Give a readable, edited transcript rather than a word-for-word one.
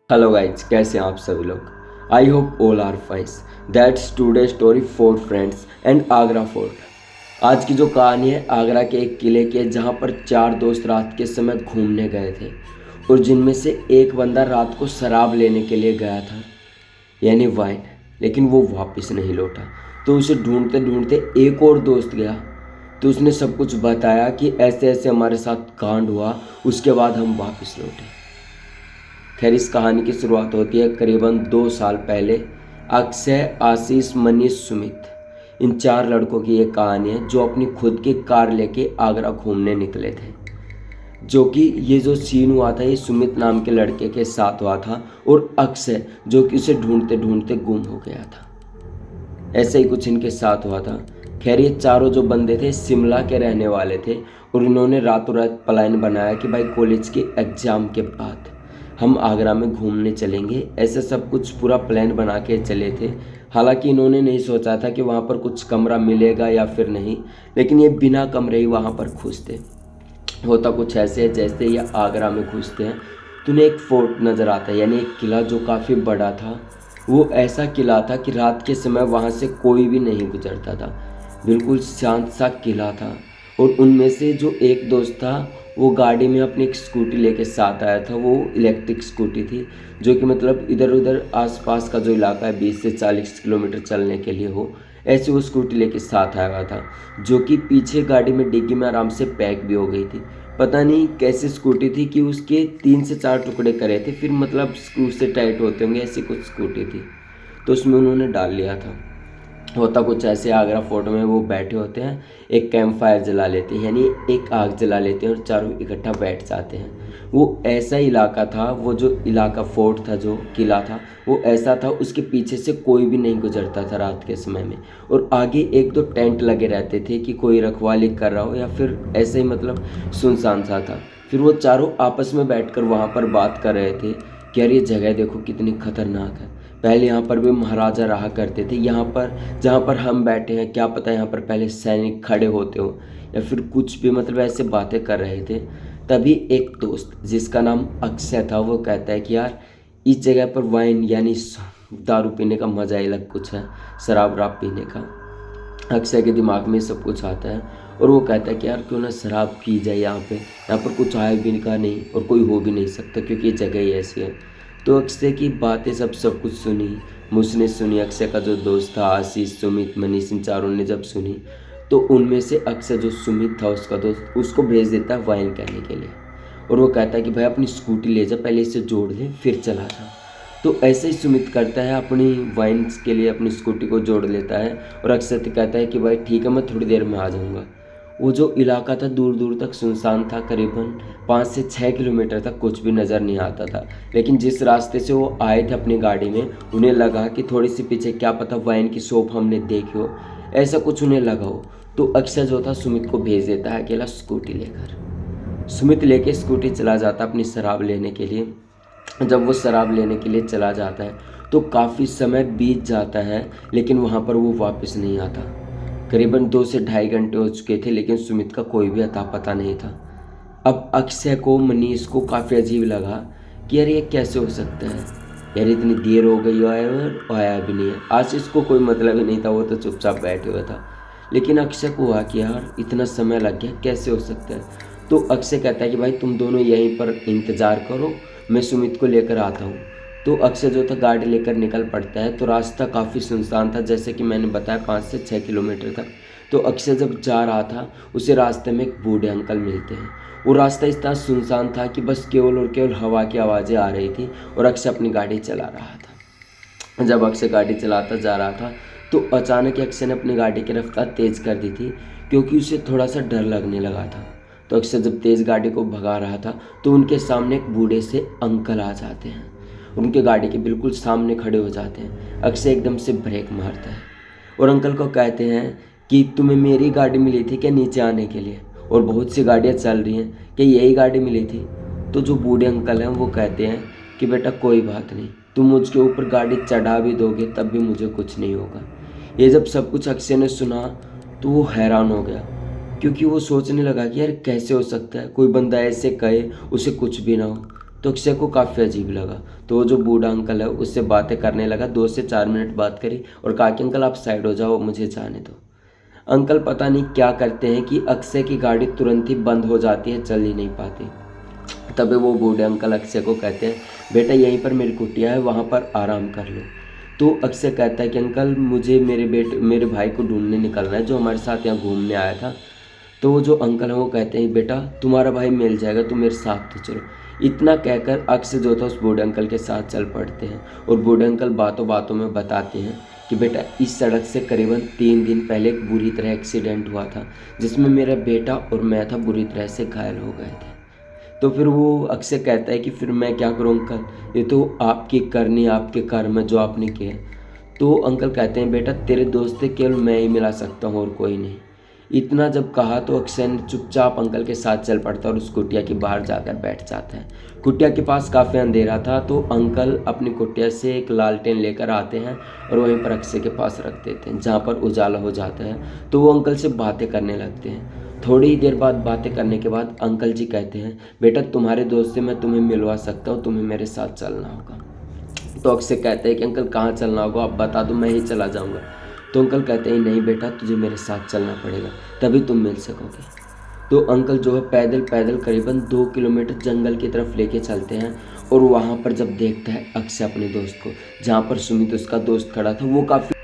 Hello guys, कैसे हैं आप सभी लोग। I hope all are fine. That's today story for friends and Agra fort. आज की जो कहानी है आगरा के एक किले की है, जहाँ पर चार दोस्त रात के समय घूमने गए थे और जिनमें से एक बंदा रात को शराब लेने के लिए गया था, यानी वाइन, लेकिन वो वापस नहीं लौटा। तो उसे ढूंढते ढूंढते एक और दोस्त गया, तो उसने सब कुछ बताया कि ऐसे ऐसे हमारे साथ कांड हुआ, उसके बाद हम वापस लौटे। खैर, इस कहानी की शुरुआत होती है करीबन 2 साल पहले। अक्षय, आशीष, मनीष, सुमित, इन चार लड़कों की एक कहानी है जो अपनी खुद की कार लेके आगरा घूमने निकले थे। जो कि ये जो सीन हुआ था ये सुमित नाम के लड़के के साथ हुआ था, और अक्षय जो कि उसे ढूंढते ढूंढते गुम हो गया था। ऐसे ही कुछ इनके साथ हुआ था। खैर, ये चारों जो बंदे थे शिमला के रहने वाले थे और इन्होंने रातों रात प्लान बनाया कि भाई कॉलेज के एग्ज़ाम के बाद हम आगरा में घूमने चलेंगे। ऐसे सब कुछ पूरा प्लान बना के चले थे। हालांकि इन्होंने नहीं सोचा था कि वहाँ पर कुछ कमरा मिलेगा या फिर नहीं, लेकिन ये बिना कमरे ही वहाँ पर खुश थे। होता कुछ ऐसे है, जैसे ये आगरा में घुसते हैं तो उन्हें एक फोर्ट नज़र आता है, यानी एक किला जो काफ़ी बड़ा था। वो ऐसा किला था कि रात के समय वहाँ से कोई भी नहीं गुजरता था। बिल्कुल शांत सा किला था। और उनमें से जो एक दोस्त था वो गाड़ी में अपनी एक स्कूटी लेके साथ आया था। वो इलेक्ट्रिक स्कूटी थी, जो कि मतलब इधर उधर आसपास का जो इलाका है 20 से 40 किलोमीटर चलने के लिए हो, ऐसे वो स्कूटी लेके साथ आया हुआ था, जो कि पीछे गाड़ी में डिग्गी में आराम से पैक भी हो गई थी। पता नहीं कैसी स्कूटी थी कि उसके 3 से 4 टुकड़े करे थे, फिर मतलब स्क्रू से टाइट होते होंगे, ऐसी कुछ स्कूटी थी, तो उसमें उन्होंने डाल लिया था। होता कुछ ऐसे, आगरा फोर्ट में वो बैठे होते हैं, एक कैंप फायर जला लेते हैं, यानी एक आग जला लेते हैं और चारों इकट्ठा बैठ जाते हैं। वो ऐसा इलाका था, वो जो इलाका फोर्ट था, जो किला था, वो ऐसा था उसके पीछे से कोई भी नहीं गुजरता था रात के समय में। और आगे एक दो टेंट लगे रहते थे कि कोई रखवाली कर रहा हो या फिर ऐसे ही मतलब सुनसान सा था। फिर वो चारों आपस में बैठकर वहाँ पर बात कर रहे थे कि यार ये जगह देखो कितनी खतरनाक है। पहले यहाँ पर भी महाराजा रहा करते थे। यहाँ पर जहाँ पर हम बैठे हैं, क्या पता यहाँ पर पहले सैनिक खड़े होते हो या फिर कुछ भी, मतलब ऐसे बातें कर रहे थे। तभी एक दोस्त जिसका नाम अक्षय था वो कहता है कि यार इस जगह पर वाइन यानी दारू पीने का मज़ा ही अलग कुछ है, शराब वराब पीने का। अक्षय के दिमाग में सब कुछ आता है और वो कहता है कि यार क्यों ना शराब पी जाए यहाँ पर कुछ आए भी का नहीं और कोई हो भी नहीं सकता, क्योंकि ये जगह ही ऐसी है। तो अक्षय की बातें सब कुछ सुनी, मुझने सुनी, अक्षय का जो दोस्त था आशीष, सुमित, मनीष, इन चारों ने जब सुनी तो उनमें से अक्षय जो सुमित था उसका दोस्त, उसको भेज देता है वाइन कहने के लिए। और वो कहता है कि भाई अपनी स्कूटी ले जा, पहले इसे जोड़ ले फिर चला जा। तो ऐसे ही सुमित करता है, अपनी वाइन्स के लिए अपनी स्कूटी को जोड़ लेता है और अक्षय कहता है कि भाई ठीक है, मैं थोड़ी देर में आ जाऊँगा। वो जो इलाका था दूर दूर तक सुनसान था, करीबन 5 से 6 किलोमीटर तक कुछ भी नज़र नहीं आता था। लेकिन जिस रास्ते से वो आए थे अपनी गाड़ी में, उन्हें लगा कि थोड़ी सी पीछे क्या पता वाइन की शॉप हमने देखी हो, ऐसा कुछ उन्हें लगा हो। तो अक्षय जो था सुमित को भेज देता है अकेला स्कूटी लेकर। सुमित लेके स्कूटी चला जाता अपनी शराब लेने के लिए। जब वो शराब लेने के लिए चला जाता है तो काफ़ी समय बीत जाता है, लेकिन वहाँ पर वो वापस नहीं आता। करीबन 2 से ढाई घंटे हो चुके थे, लेकिन सुमित का कोई भी अता पता नहीं था। अब अक्षय को, मनीष को काफ़ी अजीब लगा कि यार ये कैसे हो सकता है, यार इतनी देर हो गई और आया भी नहीं है। आशीष को कोई मतलब ही नहीं था, वो तो चुपचाप बैठे हुआ था। लेकिन अक्षय को हुआ कि यार इतना समय लग गया, कैसे हो सकता है। तो अक्षय कहता है कि भाई तुम दोनों यहीं पर इंतज़ार करो, मैं सुमित को लेकर आता हूँ। तो अक्षय जो था गाड़ी लेकर निकल पड़ता है। तो रास्ता काफ़ी सुनसान था, जैसे कि मैंने बताया 5 से 6 किलोमीटर तक। तो अक्षय जब जा रहा था उसे रास्ते में एक बूढ़े अंकल मिलते हैं। वो रास्ता इस तरह सुनसान था कि बस केवल और केवल हवा की आवाज़ें आ रही थी और अक्षय अपनी गाड़ी चला रहा था। जब अक्षय गाड़ी चलाता जा रहा था तो अचानक अक्षय ने अपनी गाड़ी की रफ्तार तेज़ कर दी थी, क्योंकि उसे थोड़ा सा डर लगने लगा था। तो अक्षय जब तेज़ गाड़ी को भगा रहा था तो उनके सामने एक बूढ़े से अंकल आ जाते हैं, उनके गाड़ी के बिल्कुल सामने खड़े हो जाते हैं। अक्षय एकदम से ब्रेक मारता है और अंकल को कहते हैं कि तुम्हें मेरी गाड़ी मिली थी क्या नीचे आने के लिए, और बहुत सी गाड़ियाँ चल रही हैं, क्या यही गाड़ी मिली थी। तो जो बूढ़े अंकल हैं वो कहते हैं कि बेटा कोई बात नहीं, तुम मुझके ऊपर गाड़ी चढ़ा भी दोगे तब भी मुझे कुछ नहीं होगा। ये जब सब कुछ अक्षय ने सुना तो वो हैरान हो गया, क्योंकि वो सोचने लगा कि यार कैसे हो सकता है कोई बंदा ऐसे कहे उसे कुछ भी ना हो। तो अक्षय को काफ़ी अजीब लगा। तो वो जो बूढ़ा अंकल है उससे बातें करने लगा। 2 से 4 मिनट बात करी और कहा कि अंकल आप साइड हो जाओ, मुझे जाने दो। अंकल पता नहीं क्या करते हैं कि अक्षय की गाड़ी तुरंत ही बंद हो जाती है, चल ही नहीं पाती। तभी वो बूढ़े अंकल अक्षय को कहते हैं, बेटा यहीं पर मेरी कुटिया है, वहाँ पर आराम कर लो। तो अक्षय कहता है कि अंकल मुझे मेरे भाई को ढूंढने निकलना है जो हमारे साथ यहाँ घूमने आया था। तो वो जो अंकल हैं वो कहते हैं, बेटा तुम्हारा भाई मिल जाएगा, तुम मेरे साथ तो चलो। इतना कहकर अक्षय जो था उस बूढ़े अंकल के साथ चल पड़ते हैं और बूढ़े अंकल बातों बातों में बताते हैं कि बेटा इस सड़क से करीबन 3 दिन पहले एक बुरी तरह एक्सीडेंट हुआ था जिसमें मेरा बेटा और मैं था बुरी तरह से घायल हो गए थे। तो फिर वो अक्षय कहता है कि फिर मैं क्या करूँ अंकल, ये तो आपकी करनी, आपके कर्म है जो आपने किए। तो अंकल कहते हैं, बेटा तेरे दोस्त से केवल मैं ही मिला सकता हूँ और कोई नहीं। इतना जब कहा तो अक्षय ने चुपचाप अंकल के साथ चल पड़ता है और उस कुटिया के बाहर जाकर बैठ जाता है। कुटिया के पास काफ़ी अंधेरा था तो अंकल अपनी कुटिया से एक लालटेन लेकर आते हैं और वहीं पर अक्षय के पास रख देते हैं जहाँ पर उजाला हो जाता है। तो वो अंकल से बातें करने लगते हैं। थोड़ी ही देर बाद बातें करने के बाद अंकल जी कहते हैं, बेटा तुम्हारे दोस्त से मैं तुम्हें मिलवा सकता हूँ, तुम्हें मेरे साथ चलना होगा। तो अक्षय कहते हैं कि अंकल कहाँ चलना होगा आप बता दो, मैं ही चला जाऊँगा। तो अंकल कहते हैं, नहीं बेटा तुझे मेरे साथ चलना पड़ेगा, तभी तुम मिल सकोगे। तो अंकल जो है पैदल पैदल करीबन 2 किलोमीटर जंगल की तरफ लेके चलते हैं और वहाँ पर जब देखता है अक्षय अपने दोस्त को, जहाँ पर सुमित उसका दोस्त खड़ा था, वो काफ़ी